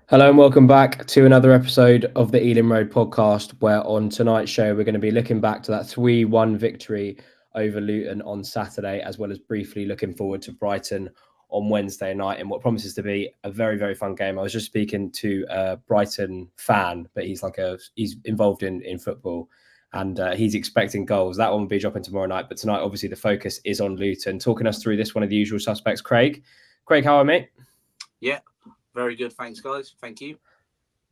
Hello and welcome back to another episode of the Ealing Road podcast, where on tonight's show we're going to be looking back to that 3-1 victory over Luton on Saturday, as well as briefly looking forward to Brighton on Wednesday night in what promises to be a very, very fun game. I was just speaking to a Brighton fan, but he's involved in football and he's expecting goals. That one will be dropping tomorrow night, but tonight obviously the focus is on Luton. Talking us through this, one of the usual suspects, Craig. Craig, how are you, mate? Yeah, very good. Thanks, guys. Thank you.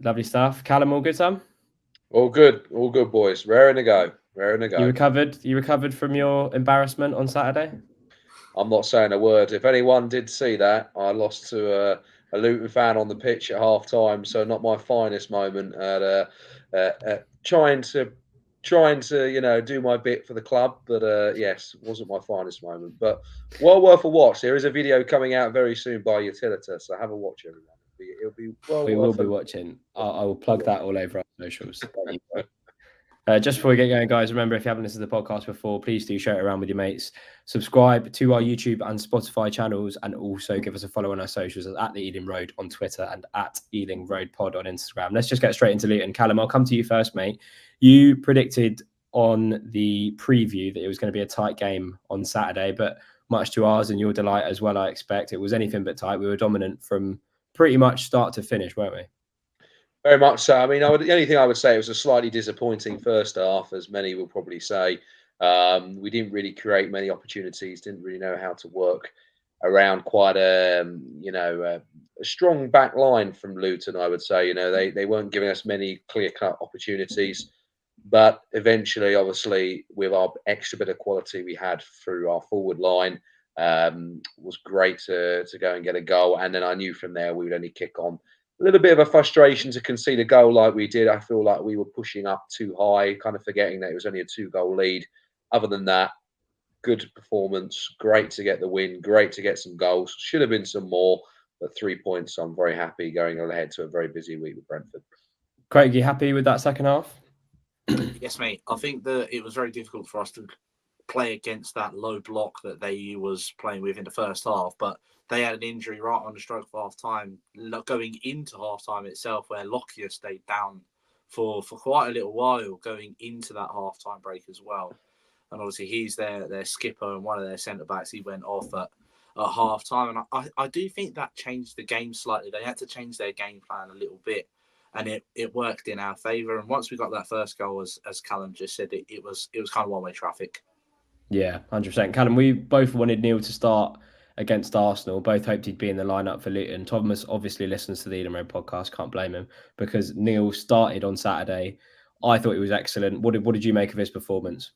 Lovely stuff. Callum, all good, Sam? All good, boys. Raring to go. Raring to You go. recovered? You recovered from your embarrassment on Saturday? I'm not saying a word. If anyone did see that, I lost to a Luton fan on the pitch at half time, so not my finest moment at trying to do my bit for the club. But yes, it wasn't my finest moment. But well worth a watch. There is a video coming out very soon by Utilita, so have a watch, everyone. It'll be well We will worth be a watching. I will plug that all over our socials. Just before we get going, guys, remember if you haven't listened to the podcast before, please do share it around with your mates. Subscribe to our YouTube and Spotify channels, and also give us a follow on our socials at the Ealing Road on Twitter and at Ealing Road Pod on Instagram. Let's just get straight into Luton. Callum, I'll come to you first, mate. You predicted on the preview that it was going to be a tight game on Saturday, but much to ours and your delight as well, I expect it was anything but tight. We were dominant from pretty much start to finish, weren't we? Very much so. I mean, the only thing I would say, it was a slightly disappointing first half, as many will probably say. We didn't really create many opportunities. Didn't really know how to work around quite a strong back line from Luton. I would say, they weren't giving us many clear cut opportunities, but eventually, obviously, with our extra bit of quality we had through our forward line, was great to go and get a goal. And then I knew from there we would only kick on. A little bit of a frustration to concede a goal like we did. I feel like we were pushing up too high, kind of forgetting that it was only a 2-goal lead. Other than that, good performance. Great to get the win. Great to get some goals. Should have been some more, but 3 points. I'm very happy going ahead to a very busy week with Brentford. Craig, you happy with that second half? Yes, mate. I think that it was very difficult for us to play against that low block that they was playing with in the first half, but they had an injury right on the stroke of half time, going into half time itself, where Lockyer stayed down for quite a little while, going into that half time break as well. And obviously, he's their skipper and one of their centre backs. He went off at half time, and I do think that changed the game slightly. They had to change their game plan a little bit, and it worked in our favour. And once we got that first goal, as Callum just said, it was kind of one-way traffic. Yeah, 100%. Callum, we both wanted Neil to start against Arsenal. Both hoped he'd be in the lineup for Luton. Thomas obviously listens to the Ealing Road podcast. Can't blame him because Neil started on Saturday. I thought he was excellent. What did you make of his performance?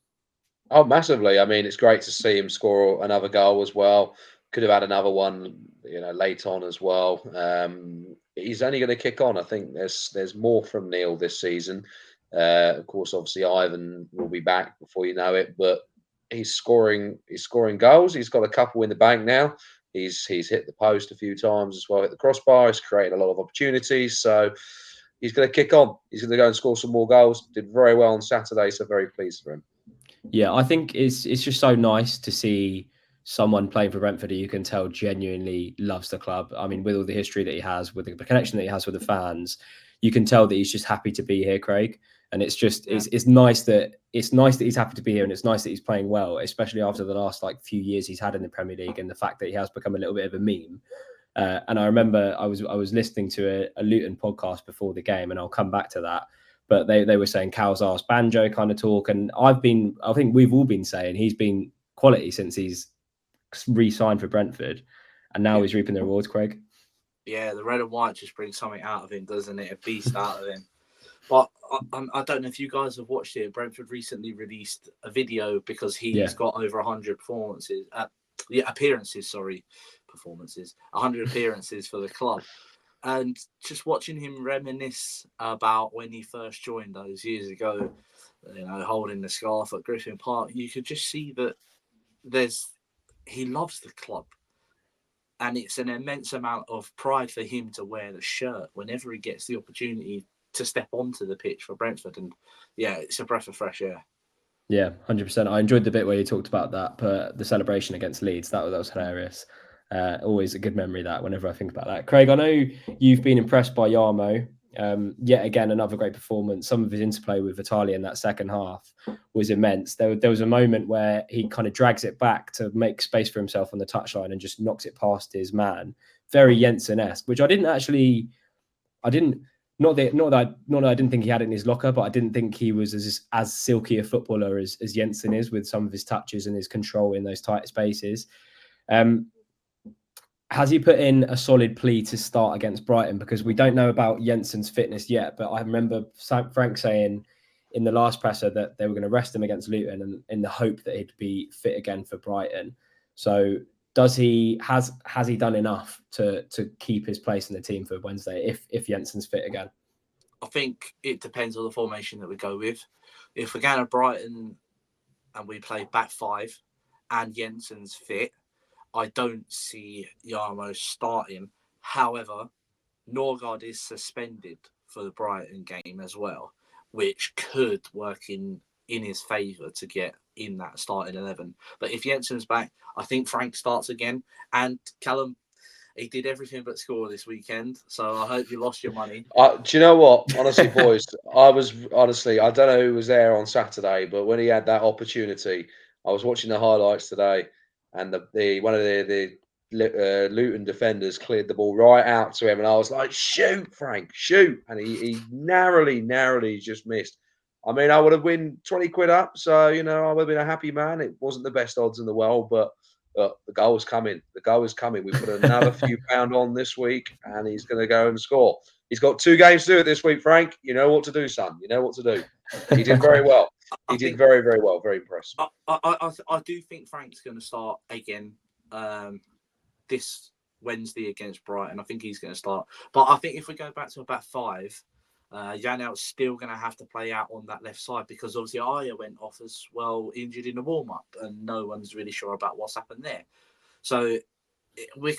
Oh, massively. I mean, it's great to see him score another goal as well. Could have had another one, late on as well. He's only going to kick on. I think there's more from Neil this season. Of course, obviously Ivan will be back before you know it, but he's scoring goals. He's got a couple in the bank now. He's hit the post a few times as well, hit the crossbar. He's created a lot of opportunities. So he's going to kick on. He's going to go and score some more goals. Did very well on Saturday, so very pleased for him. Yeah, I think it's just so nice to see someone playing for Brentford who you can tell genuinely loves the club. I mean, with all the history that he has, with the connection that he has with the fans, you can tell that he's just happy to be here, Craig. And it's just it's nice that he's happy to be here, and it's nice that he's playing well, especially after the last few years he's had in the Premier League, and the fact that he has become a little bit of a meme. And I remember I was listening to a Luton podcast before the game, and I'll come back to that. But they were saying Cal's arse banjo kind of talk, and I think we've all been saying he's been quality since he's re-signed for Brentford, and now he's reaping the rewards, Craig. Yeah, the red and white just brings something out of him, doesn't it? A beast out of him. But I don't know if you guys have watched it. Brentford recently released a video because he's got over 100 performances. Appearances, 100 appearances for the club. And just watching him reminisce about when he first joined those years ago, holding the scarf at Griffin Park, you could just see that he loves the club. And it's an immense amount of pride for him to wear the shirt whenever he gets the opportunity to step onto the pitch for Brentford. And yeah, it's a breath of fresh air. Yeah, 100%. I enjoyed the bit where you talked about that, the celebration against Leeds. That was hilarious. Always a good memory that whenever I think about that. Craig, I know you've been impressed by Yarmo. Yet again, another great performance. Some of his interplay with Vitaly in that second half was immense. There was a moment where he kind of drags it back to make space for himself on the touchline and just knocks it past his man. Very Jensen-esque, which I didn't. Not that I didn't think he had it in his locker, but I didn't think he was as silky a footballer as Jensen is with some of his touches and his control in those tight spaces. Has he put in a solid plea to start against Brighton? Because we don't know about Jensen's fitness yet, but I remember Frank saying in the last presser that they were going to rest him against Luton and in the hope that he'd be fit again for Brighton. So has he done enough to keep his place in the team for Wednesday if Jensen's fit again? I think it depends on the formation that we go with. If we're going to Brighton and we play back five and Jensen's fit, I don't see Yarmo starting. However, Norgard is suspended for the Brighton game as well, which could work in his favour to get in that starting 11. But if Jensen's back, I think Frank starts again. And Callum, he did everything but score this weekend. So I hope you lost your money. Do you know what? Honestly, boys, I don't know who was there on Saturday, but when he had that opportunity, I was watching the highlights today. And one of the Luton defenders cleared the ball right out to him, and I was like, "Shoot, Frank, shoot!" And he narrowly just missed. I mean, I would have won 20 quid up, so I would have been a happy man. It wasn't the best odds in the world, but the goal was coming. The goal is coming. We put another few pound on this week, and he's going to go and score. He's got 2 games to do it this week, Frank. You know what to do, son. You know what to do. He did very well. He did very, very well. Very impressed. I do think Frank's going to start again this Wednesday against Brighton. I think he's going to start. But I think if we go back to about 5, Janel's still going to have to play out on that left side because obviously Aya went off as well, injured in the warm-up, and no one's really sure about what's happened there. So we're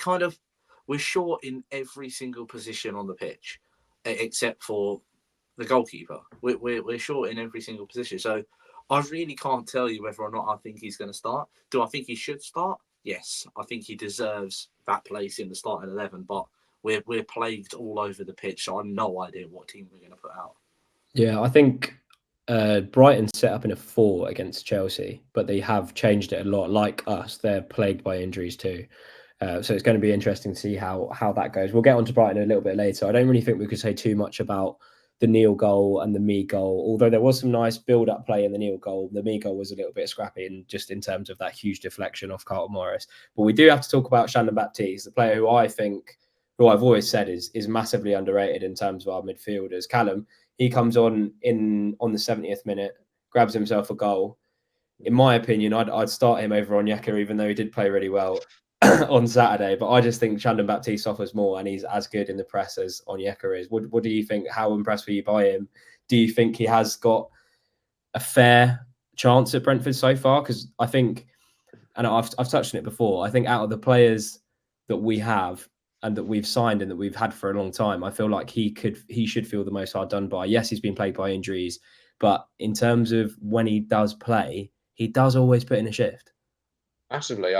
short in every single position on the pitch except for the goalkeeper. We're short in every single position. So I really can't tell you whether or not I think he's going to start. Do I think he should start? Yes. I think he deserves that place in the starting 11, but we're plagued all over the pitch, so I have no idea what team we're going to put out. Yeah, I think Brighton set up in a 4 against Chelsea, but they have changed it a lot. Like us, they're plagued by injuries too. So it's going to be interesting to see how that goes. We'll get on to Brighton a little bit later. I don't really think we could say too much about the Neil goal and the Mee goal, although there was some nice build-up play in the Neil goal. The Mee goal was a little bit scrappy just in terms of that huge deflection off Carlton Morris. But we do have to talk about Shandon Baptiste, the player who I've always said is massively underrated in terms of our midfielders. Callum, he comes on the 70th minute, grabs himself a goal. In my opinion, I'd start him over Onyeka, even though he did play really well on Saturday. But I just think Shandon Baptiste offers more, and he's as good in the press as Onyeka is. What do you think? How impressed were you by him? Do you think he has got a fair chance at Brentford so far? Because I think, and I've touched on it before, I think out of the players that we have and that we've signed and that we've had for a long time, I feel like he should feel the most hard done by. Yes, he's been plagued by injuries, but in terms of when he does play, he does always put in a shift. Massively.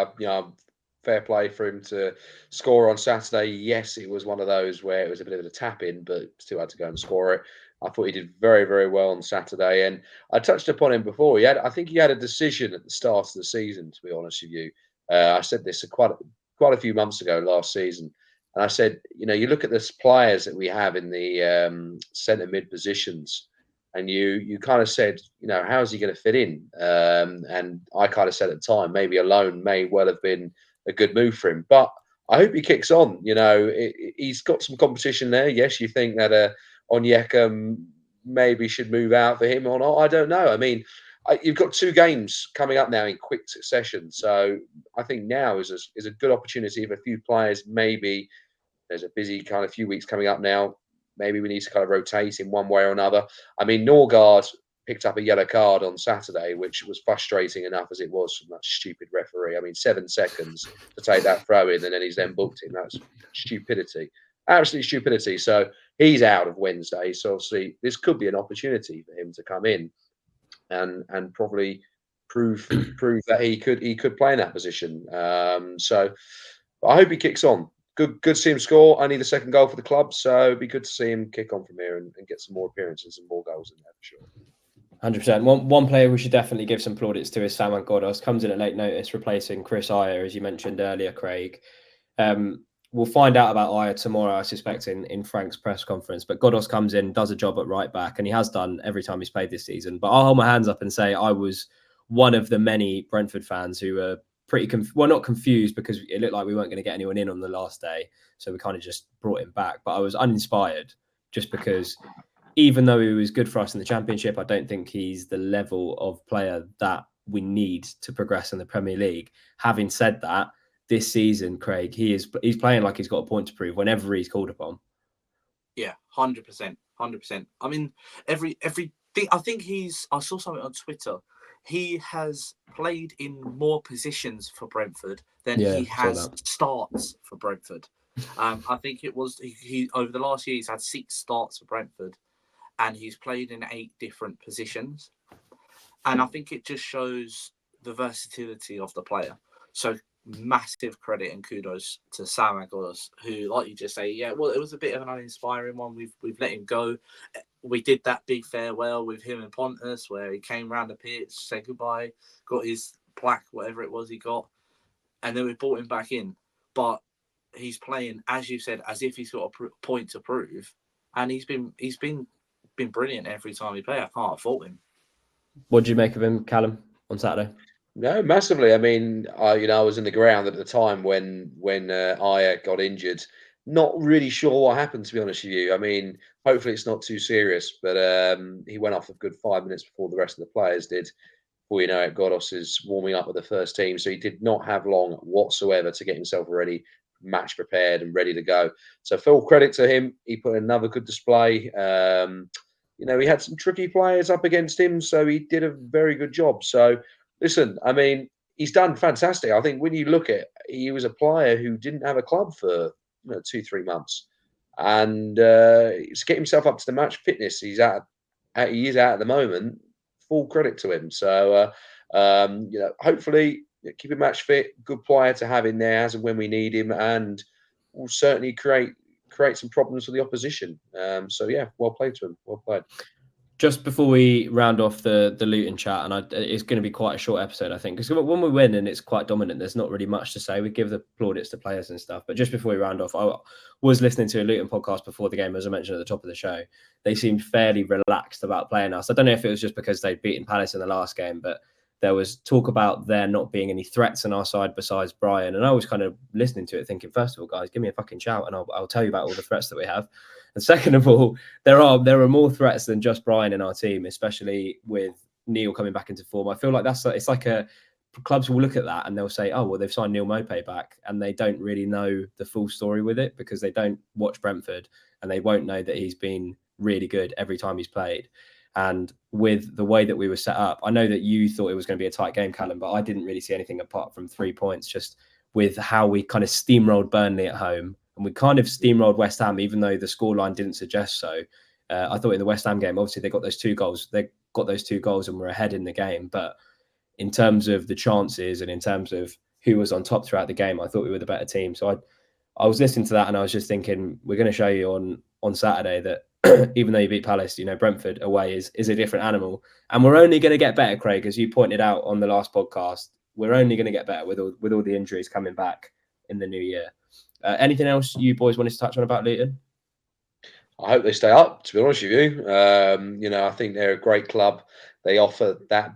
Fair play for him to score on Saturday. Yes, it was one of those where it was a bit of a tap in, but still had to go and score it. I thought he did very, very well on Saturday. And I touched upon him before. I think he had a decision at the start of the season, to be honest with you. I said this quite a few months ago last season. And I said, you look at the players that we have in the centre mid positions, and you kind of said, how's he going to fit in? And I kind of said at the time, maybe a loan may well have been a good move for him. But I hope he kicks on. He's got some competition there. Yes, you think that Onyeka maybe should move out for him or not. I don't know. I mean, you've got 2 games coming up now in quick succession. So I think now is a good opportunity if a few players, maybe there's a busy kind of few weeks coming up now. Maybe we need to kind of rotate in one way or another. I mean, Norgard picked up a yellow card on Saturday, which was frustrating enough as it was from that stupid referee. I mean, 7 seconds to take that throw in, and then he's then booked him. That's stupidity. Absolute stupidity. So he's out of Wednesday. So obviously this could be an opportunity for him to come in and probably prove that he could play in that position. So But I hope he kicks on. Good to see him score. Only the second goal for the club, so it'd be good to see him kick on from here and get some more appearances and more goals in there for sure. 100%. One player we should definitely give some plaudits to is Samuel Ghoddos. Comes in at late notice, replacing Chris Ayer, as you mentioned earlier, Craig. We'll find out about Ayer tomorrow, I suspect, in Frank's press conference. But Ghoddos comes in, does a job at right back, and he has done every time he's played this season. But I'll hold my hands up and say I was one of the many Brentford fans who were pretty not confused, because it looked like we weren't going to get anyone in on the last day, so we kind of just brought him back. But I was uninspired, just because even though he was good for us in the Championship, I don't think he's the level of player that we need to progress in the Premier League. Having said that, this season, Craig, he's playing like he's got a point to prove whenever he's called upon. Yeah, 100%. I mean, everything. I think I saw something on Twitter. He has played in more positions for Brentford than he has starts for Brentford. I think it was he over the last year he's had 6 starts for Brentford, and he's played in 8 different positions. And I think it just shows the versatility of the player. So massive credit and kudos to Sam Ghoddos, who, like you just say, it was a bit of an uninspiring one. We've let him go. We did that big farewell with him and Pontus, where he came round the pitch, said goodbye, got his plaque, whatever it was he got, and then we brought him back in. But he's playing, as you said, as if he's got a point to prove, and he's been brilliant every time he plays. I can't fault him. What did you make of him, Callum, on Saturday? No, massively. I mean, I was in the ground at the time when Ayer got injured. Not really sure what happened, to be honest with you. I mean, hopefully it's not too serious, but he went off a good 5 minutes before the rest of the players did. Before you know it, Ghoddos is warming up with the first team, so he did not have long whatsoever to get himself ready, match prepared and ready to go. So full credit to him. He put another good display. He had some tricky players up against him, so he did a very good job. So listen, I mean, he's done fantastic. I think when you look at, he was a player who didn't have a club for 2-3 months, and he's getting himself up to the match fitness. He is out at the moment. Full credit to him. So hopefully keep him match fit. Good player to have in there as and when we need him, and will certainly create some problems for the opposition. Well played to him. Well played. Just before we round off the Luton chat, and it's going to be quite a short episode, I think, because when we win and it's quite dominant, there's not really much to say. We give the plaudits to players and stuff. But just before we round off, I was listening to a Luton podcast before the game, as I mentioned at the top of the show. They seemed fairly relaxed about playing us. I don't know if it was just because they'd beaten Palace in the last game, but there was talk about there not being any threats on our side besides Brighton. And I was kind of listening to it thinking, first of all, guys, give me a fucking shout and I'll tell you about all the threats that we have. And second of all, there are more threats than just Brian in our team, especially with Neil coming back into form. I feel like it's like clubs will look at that and they'll say, oh, well, they've signed Neil Maupay back, and they don't really know the full story with it because they don't watch Brentford and they won't know that he's been really good every time he's played. And with the way that we were set up, I know that you thought it was going to be a tight game, Callum, but I didn't really see anything apart from 3 points, just with how we kind of steamrolled Burnley at home. And we kind of steamrolled West Ham, even though the scoreline didn't suggest so. I thought in the West Ham game, obviously they got those 2 goals. They got those 2 goals and were ahead in the game. But in terms of the chances and in terms of who was on top throughout the game, I thought we were the better team. So I was listening to that and I was just thinking, we're going to show you on Saturday that even though you beat Palace, Brentford away is a different animal. And we're only going to get better, Craig, as you pointed out on the last podcast. We're only going to get better with all the injuries coming back in the new year. Anything else you boys wanted to touch on about Luton? I hope they stay up, to be honest with you. I think they're a great club. They offer that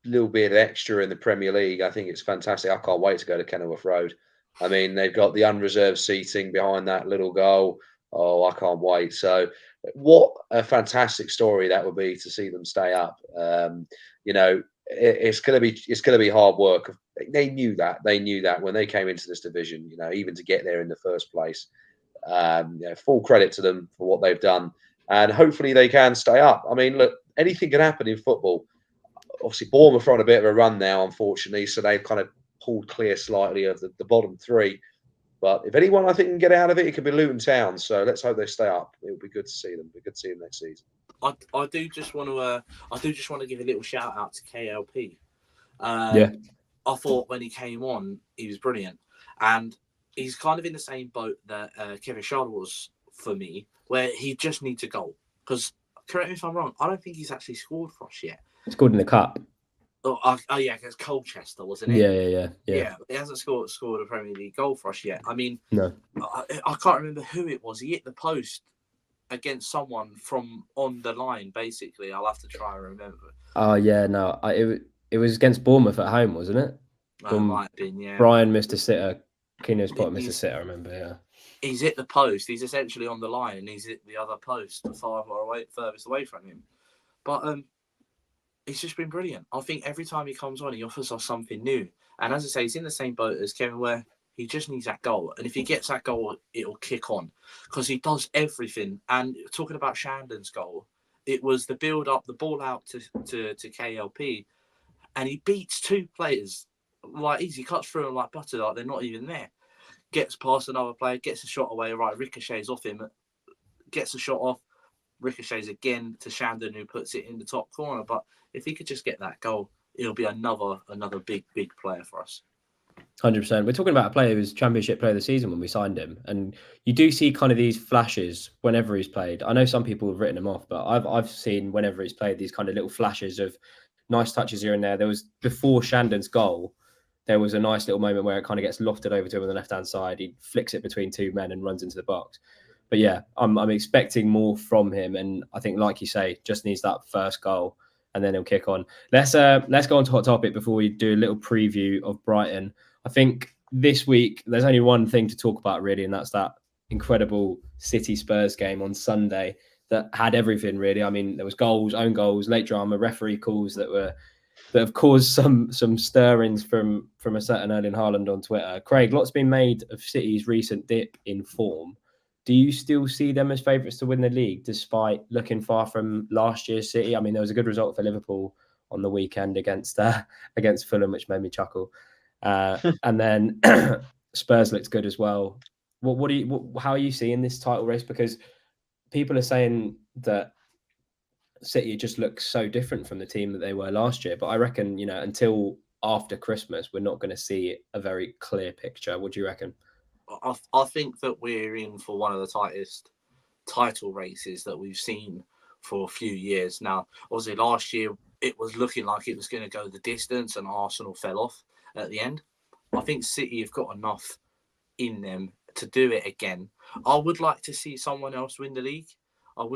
little bit of extra in the Premier League. I think it's fantastic. I can't wait to go to Kenilworth Road. I mean, they've got the unreserved seating behind that little goal. Oh, I can't wait. So what a fantastic story that would be to see them stay up. It's going to be hard work. They knew that. They knew that when they came into this division, even to get there in the first place. Full credit to them for what they've done. And hopefully they can stay up. I mean, look, anything can happen in football. Obviously, Bournemouth are on a bit of a run now, unfortunately. So they've kind of pulled clear slightly of the bottom 3. But if anyone I think can get out of it, it could be Luton Town. So let's hope they stay up. It would be good to see them. It'd be good to see them next season. I do just want to give a little shout out to KLP. I thought when he came on, he was brilliant. And he's kind of in the same boat that Kevin Schade was for me, where he just needs a goal. Because, correct me if I'm wrong, I don't think he's actually scored for us yet. He scored in the cup. Oh yeah, against Colchester, wasn't it? Yeah. He hasn't scored a Premier League goal for us yet. I mean, no, I can't remember who it was. He hit the post against someone from on the line, basically. I'll have to try and remember. Oh, yeah, no. It was against Bournemouth at home, wasn't it? Might have been, yeah. Brian missed a sitter. Keno's Potter missed a sitter, I remember, yeah. He's hit the post. He's essentially on the line, and he's hit the other post, furthest away from him. But it's just been brilliant. I think every time he comes on, he offers us something new. And as I say, he's in the same boat as Kevin, where he just needs that goal. And if he gets that goal, it'll kick on. Because he does everything. And talking about Shandon's goal, it was the build-up, the ball out to KLP. And he beats two players like easy. Cuts through them like butter, like they're not even there. Gets past another player, gets a shot away, right, ricochets off him, gets a shot off, ricochets again to Shandon, who puts it in the top corner. But if he could just get that goal, it'll be another big player for us. 100%. We're talking about a player who was Championship Player of the Season when we signed him, and you do see kind of these flashes whenever he's played. I know some people have written him off, but I've seen whenever he's played these kind of little flashes of nice touches here and there. There was, before Shandon's goal, there was a nice little moment where it kind of gets lofted over to him on the left-hand side. He flicks it between two men and runs into the box. But yeah, I'm expecting more from him, and I think, like you say, just needs that first goal, and then he'll kick on. Let's go on to Hot Topic before we do a little preview of Brighton. I think this week there's only one thing to talk about really, and that's that incredible City Spurs game on Sunday that had everything really. I mean, there was goals, own goals, late drama, referee calls that have caused some stirrings from a certain Erling Haaland on Twitter. Craig, lots been made of City's recent dip in form. Do you still see them as favourites to win the league, despite looking far from last year's City? I mean, there was a good result for Liverpool on the weekend against Fulham, which made me chuckle. And then Spurs looked good as well. How are you seeing this title race? Because people are saying that City just looks so different from the team that they were last year. But I reckon, until after Christmas, we're not going to see a very clear picture. What do you reckon? I think that we're in for one of the tightest title races that we've seen for a few years now. Obviously, last year it was looking like it was going to go the distance, and Arsenal fell off at the end. I think City have got enough in them to do it again. I would like to see someone else win the league. I'm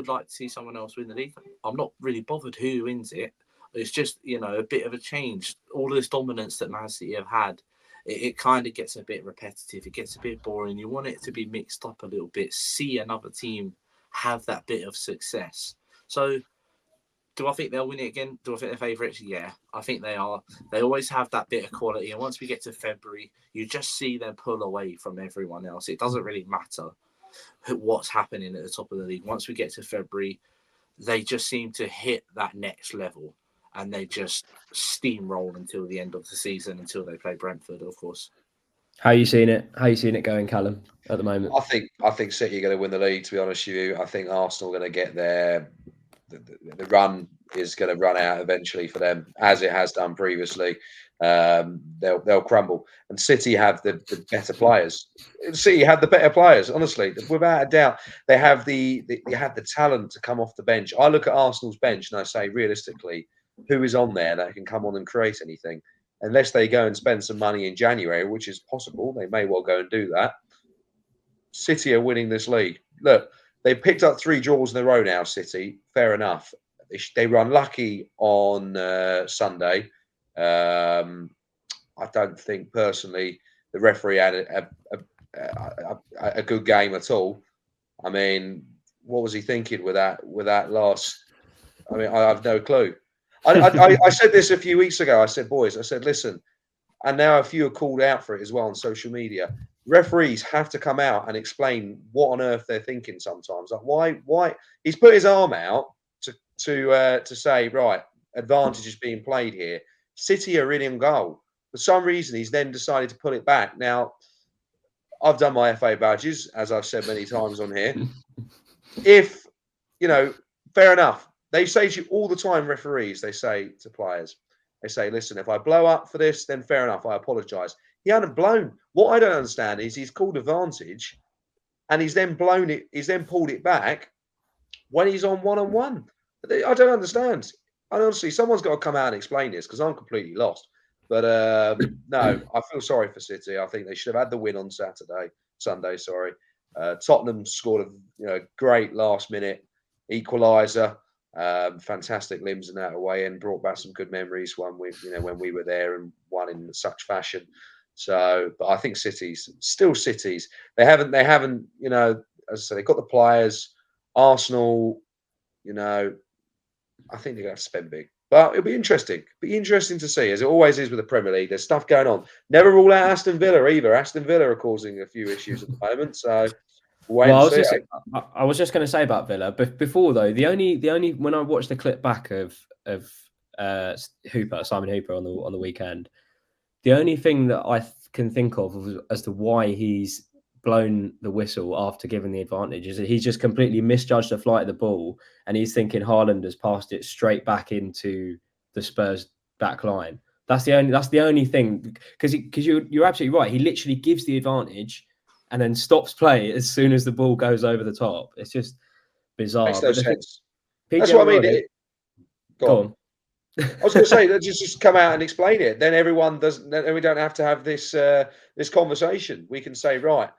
not really bothered who wins it. It's just, a bit of a change. All this dominance that Man City have had, it kind of gets a bit repetitive. It gets a bit boring. You want it to be mixed up a little bit. See another team have that bit of success. So, do I think they'll win it again? Do I think they're favourites? Yeah, I think they are. They always have that bit of quality. And once we get to February, you just see them pull away from everyone else. It doesn't really matter what's happening at the top of the league. Once we get to February, they just seem to hit that next level. And they just steamroll until the end of the season, until they play Brentford, of course. How are you seeing it? How are you seeing it going, Callum, at the moment? I think City are going to win the league, to be honest with you. I think Arsenal are going to get there. The run is going to run out eventually for them, as it has done previously. They'll crumble. And City have the better players. City have the better players, honestly, without a doubt. They have the talent to come off the bench. I look at Arsenal's bench and I say, realistically, who is on there that can come on and create anything? Unless they go and spend some money in January, which is possible, they may well go and do that. City are winning this league. Look, they picked up 3 draws in a row now, City. Fair enough. They were unlucky on Sunday. I don't think, personally, the referee had a good game at all. I mean, what was he thinking with that last? I mean, I have no clue. I said this a few weeks ago. I said, boys, listen, and now a few are called out for it as well on social media. Referees have to come out and explain what on earth they're thinking sometimes. Like, why he's put his arm out to say, right, advantage is being played here. City are in goal. For some reason, he's then decided to pull it back. Now, I've done my FA badges, as I've said many times on here. If, fair enough. They say to you all the time, referees, they say to players, They say, listen, if I blow up for this, then fair enough, I apologise. He hadn't blown. What I don't understand is he's called advantage and he's then blown it, he's then pulled it back when he's on one-on-one. I don't understand. And honestly, someone's got to come out and explain this because I'm completely lost. But no, I feel sorry for City. I think they should have had the win on Sunday. Tottenham scored a great last-minute equaliser. Fantastic limbs in that away and brought back some good memories when we were there and won in such fashion. So, but I think Cities. They haven't. As I said, they've got the players. Arsenal, I think they're going to spend big. But it'll be interesting. To see, as it always is with the Premier League. There's stuff going on. Never rule out Aston Villa either. Aston Villa are causing a few issues at the moment. So I was just going to say about Villa, but before though, the only when I watched the clip back of Simon Hooper on the weekend, the only thing that I can think of as to why he's blown the whistle after giving the advantage is that he's just completely misjudged the flight of the ball and he's thinking Haaland has passed it straight back into the Spurs back line. That's the only thing, because you're absolutely right. He literally gives the advantage and then stops play as soon as the ball goes over the top. It's just bizarre. Makes no sense. That's what I mean. Go on. I was going to say, let's just come out and explain it. Then everyone doesn't. Then we don't have to have this conversation. We can say, right,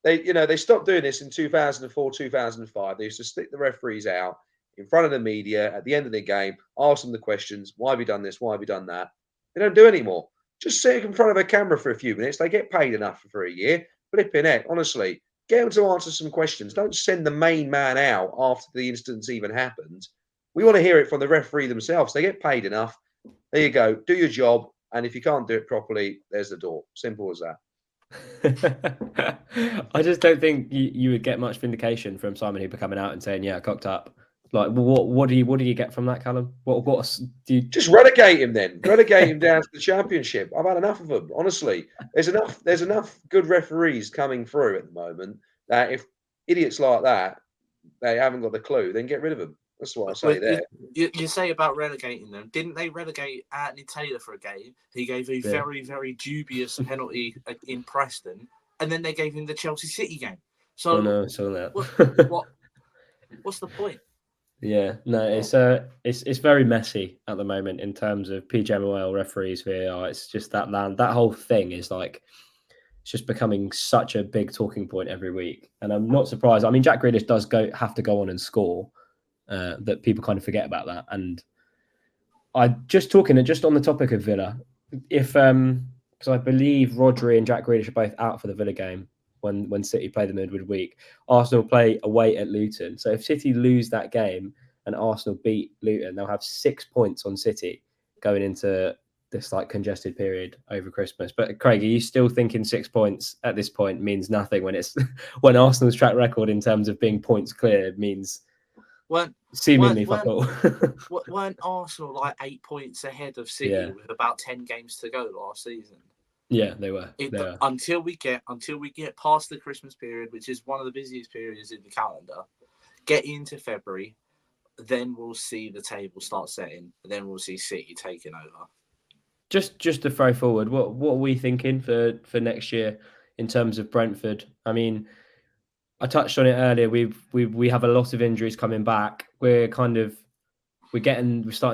they stopped doing this in 2004, 2005. They used to stick the referees out in front of the media at the end of the game, ask them the questions. Why have you done this? Why have you done that? They don't do it anymore. Just sit in front of a camera for a few minutes. They get paid enough for a year. Flipping heck, honestly, get them to answer some questions. Don't send the main man out after the instance even happened. We want to hear it from the referee themselves. They get paid enough. There you go. Do your job. And if you can't do it properly, there's the door. Simple as that. I just don't think you would get much vindication from Simon Hooper coming out and saying, "Yeah, I cocked up." Like, what do you get from that, Callum? What do you just relegate him then? Relegate him down to the Championship. I've had enough of them. Honestly, there's enough good referees coming through at the moment that if idiots like that they haven't got the clue, then get rid of them. That's what I say there. You say about relegating them. Didn't they relegate Anthony Taylor for a game? He gave a very, very dubious penalty in Preston, and then they gave him the Chelsea City game. So, I saw that. What's the point? Yeah, no, it's very messy at the moment in terms of PGMOL referees, VAR. It's just that whole thing is like, it's just becoming such a big talking point every week, and I'm not surprised. I mean, Jack Grealish does have to go on and score. That people kind of forget about that. And I just on the topic of Villa, if because I believe Rodri and Jack Grealish are both out for the Villa game when City play the midweek week. Arsenal play away at Luton. So if City lose that game and Arsenal beat Luton, they'll have 6 points on City going into this like congested period over Christmas. But Craig, are you still thinking 6 points at this point means nothing when Arsenal's track record in terms of being points clear means seemingly fuck all? Weren't Arsenal like 8 points ahead of City with about 10 games to go last season? Yeah, they were. Until we get past the Christmas period, which is one of the busiest periods in the calendar, get into February, then we'll see the table start setting. Then we'll see City taking over. Just to throw forward, what are we thinking for next year in terms of Brentford? I mean, I touched on it earlier. We have a lot of injuries coming back. We're starting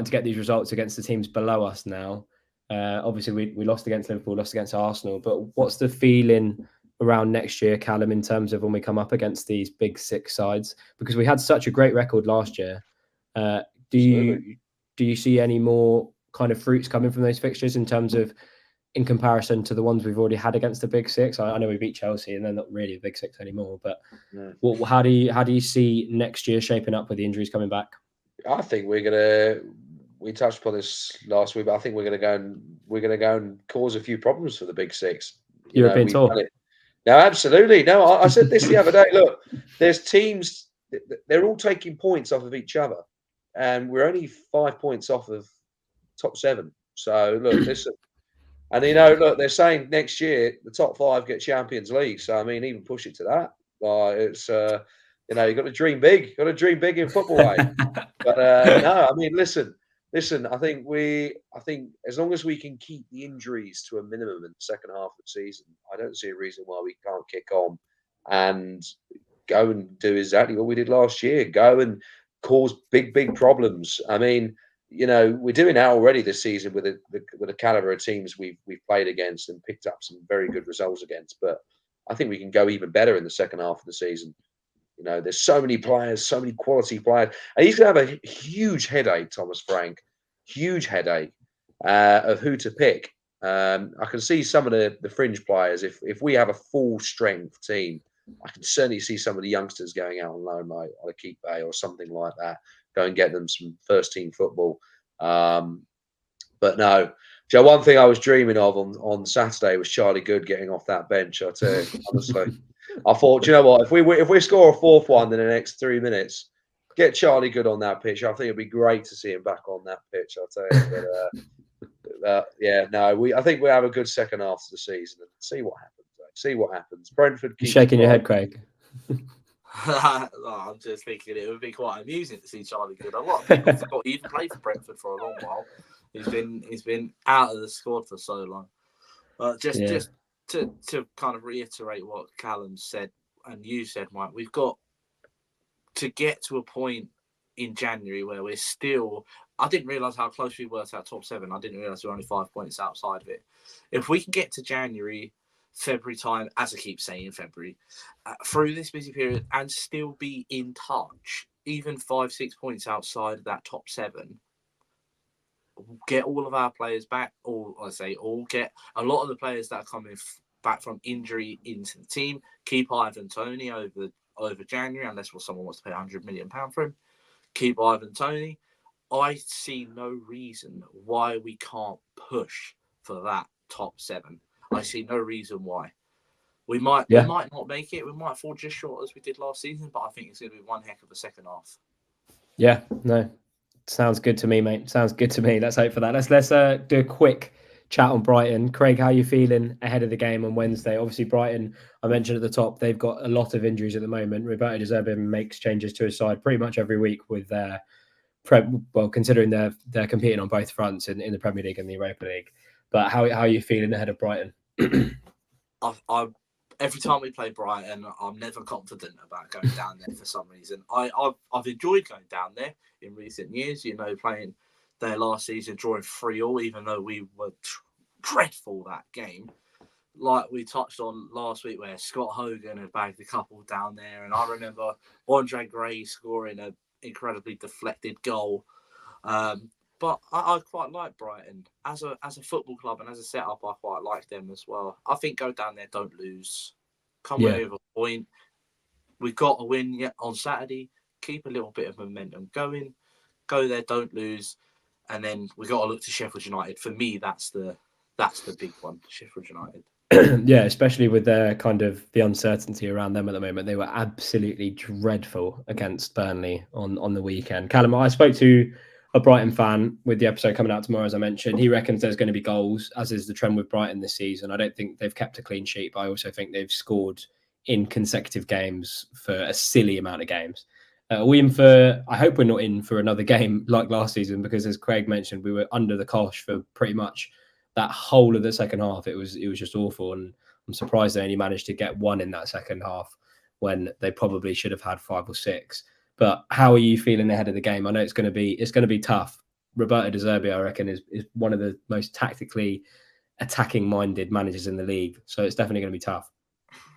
to get these results against the teams below us now. Obviously, we lost against Liverpool, lost against Arsenal. But what's the feeling around next year, Callum, in terms of when we come up against these big six sides? Because we had such a great record last year. Do you see any more kind of fruits coming from those fixtures in terms of, in comparison to the ones we've already had against the big six? I know we beat Chelsea and they're not really a big six anymore, but how do you see next year shaping up with the injuries coming back? I think we touched upon this last week, but I think we're going to go and cause a few problems for the big six. European tour. No, absolutely. No, I said this the other day. Look, there's teams, they're all taking points off of each other, and we're only 5 points off of top 7. So look, listen. And look, they're saying next year the top 5 get Champions League. So I mean, even push it to that. It's you've got to dream big. Got to dream big in football, eh? But no, I mean, listen. listen, I think as long as we can keep the injuries to a minimum in the second half of the season, I don't see a reason why we can't kick on and go and do exactly what we did last year. Go and cause big problems. I mean, we're doing that already this season with the caliber of teams we've played against and picked up some very good results against. But I think we can go even better in the second half of the season. There's so many players, so many quality players, and he's going to have a huge headache, Thomas Frank, huge headache of who to pick. I can see some of the fringe players. If we have a full strength team, I can certainly see some of the youngsters going out on loan, like Akipe or something like that. Go and get them some first team football. But no, Joe. One thing I was dreaming of on Saturday was Charlie Good getting off that bench. I tell you, honestly. I thought, you know what? If we score a fourth one in the next 3 minutes, get Charlie Good on that pitch. I think it'd be great to see him back on that pitch. I'll tell you. But I think we have a good second half of the season and see what happens. See what happens. Brentford keeps shaking your head, Craig. I'm just thinking it would be quite amusing to see Charlie Good. A lot of people forgot he even played for Brentford for a long while. He's been out of the squad for so long. Just to kind of reiterate what Callum said and you said, Mike, we've got to get to a point in January where we're still. I didn't realise how close we were to that top 7. I didn't realise we were only 5 points outside of it. If we can get to January, February time, as I keep saying, February, through this busy period and still be in touch, even 5-6 points outside of that top 7, get all of our players back, get a lot of the players that are coming back from injury into the team. Keep Ivan Toney over January, unless someone wants to pay £100 million for him. Keep Ivan Toney. I see no reason why we can't push for that top 7. I see no reason why. We might not make it. We might fall just short as we did last season, but I think it's going to be one heck of a second half. Yeah, no, sounds good to me, mate. Sounds good to me. Let's hope for that. Let's do a quick chat on Brighton. Craig, how are you feeling ahead of the game on Wednesday? Obviously, Brighton, I mentioned at the top, they've got a lot of injuries at the moment. Roberto De Zerbi makes changes to his side pretty much every week with their considering they're competing on both fronts in the Premier League and the Europa League. But how are you feeling ahead of Brighton? Every time we play Brighton, I'm never confident about going down there for some reason. I've enjoyed going down there in recent years. Playing there last season, drawing 3-3, even though we were dreadful that game. Like we touched on last week, where Scott Hogan had bagged a couple down there, and I remember Andre Gray scoring an incredibly deflected goal. But I quite like Brighton as a football club and as a setup. I quite like them as well. I think go down there, don't lose, come away with a point. We've got a win on Saturday. Keep a little bit of momentum going. Go there, don't lose, and then we got to look to Sheffield United. For me, that's the big one. Sheffield United. Yeah, especially with the uncertainty around them at the moment. They were absolutely dreadful against Burnley on the weekend. Callum, I spoke to a Brighton fan with the episode coming out tomorrow, as I mentioned. He reckons there's going to be goals, as is the trend with Brighton this season. I don't think they've kept a clean sheet, but I also think they've scored in consecutive games for a silly amount of games. Are we in for? I hope we're not in for another game like last season, because as Craig mentioned, we were under the cosh for pretty much that whole of the second half. It was just awful, and I'm surprised they only managed to get one in that second half when they probably should have had 5 or 6. But how are you feeling ahead of the game? I know it's going to be tough. Roberto De Zerbi, I reckon, is one of the most tactically attacking-minded managers in the league. So it's definitely going to be tough.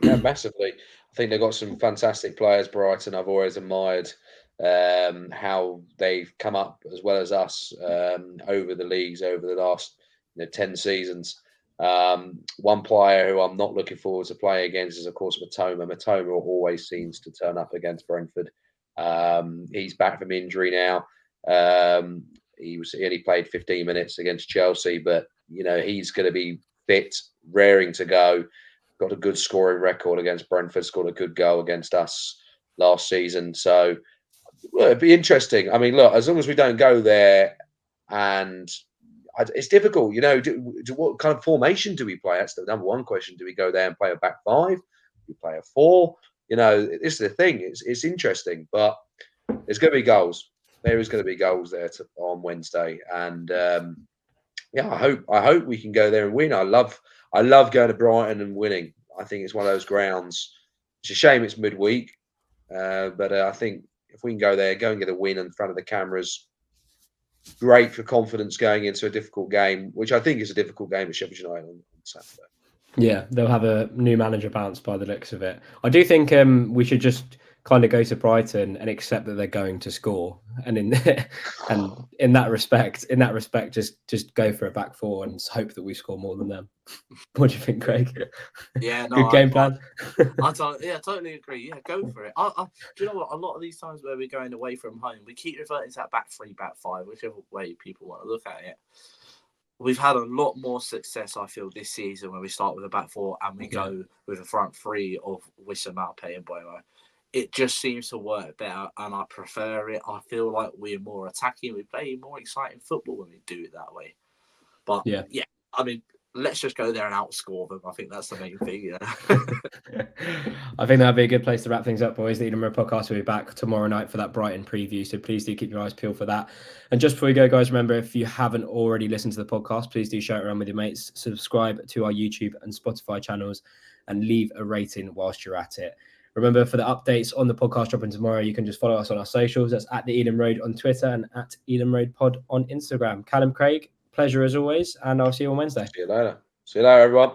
Yeah, massively. I think they've got some fantastic players, Brighton. I've always admired how they've come up as well as us over the leagues over the last 10 seasons. One player who I'm not looking forward to play against is, of course, Matoma. Matoma always seems to turn up against Brentford. He's back from injury now. He only played 15 minutes against Chelsea, but he's going to be fit, raring to go. Got a good scoring record against Brentford. Scored a good goal against us last season. So it'd be interesting. I mean, look, as long as we don't go there, and it's difficult. What kind of formation do we play? That's the number one question. Do we go there and play a back 5? Do we play a 4? This is the thing. It's interesting, but there's going to be goals. there is going to be goals there on Wednesday, and yeah, I hope we can go there and win. I love going to Brighton and winning. I think it's one of those grounds. It's a shame it's midweek, but I think if we can go there, go and get a win in front of the cameras, great for confidence going into a difficult game, which I think is a difficult game at Sheffield United on Saturday. Yeah, they'll have a new manager bounce by the looks of it. I do think we should just kind of go to Brighton and accept that they're going to score, and in that respect, just go for a back four and hope that we score more than them. What do you think, Craig? Yeah, no, good game plan. I totally agree. Yeah, go for it. Do you know what? A lot of these times where we're going away from home, we keep reverting to that back three, back five, whichever way people want to look at it. We've had a lot more success, I feel, this season when we start with a back four and we go with a front three of Wissam, Alpay and Boemo. It just seems to work better, and I prefer it. I feel like we're more attacking. We play more exciting football when we do it that way. But, yeah, I mean, let's just go there and outscore them. I think that's the main thing, yeah. I think that'd be a good place to wrap things up, boys. The Eden Road podcast will be back tomorrow night for that Brighton preview, so please do keep your eyes peeled for that. And just before we go, guys, remember, if you haven't already listened to the podcast, please do share it around with your mates. Subscribe to our YouTube and Spotify channels and leave a rating whilst you're at it. Remember, for the updates on the podcast dropping tomorrow, you can just follow us on our socials. That's at the Eden Road on Twitter and at Eden Road Pod on Instagram. Callum, Craig, pleasure as always, and I'll see you on Wednesday. See you later, everyone.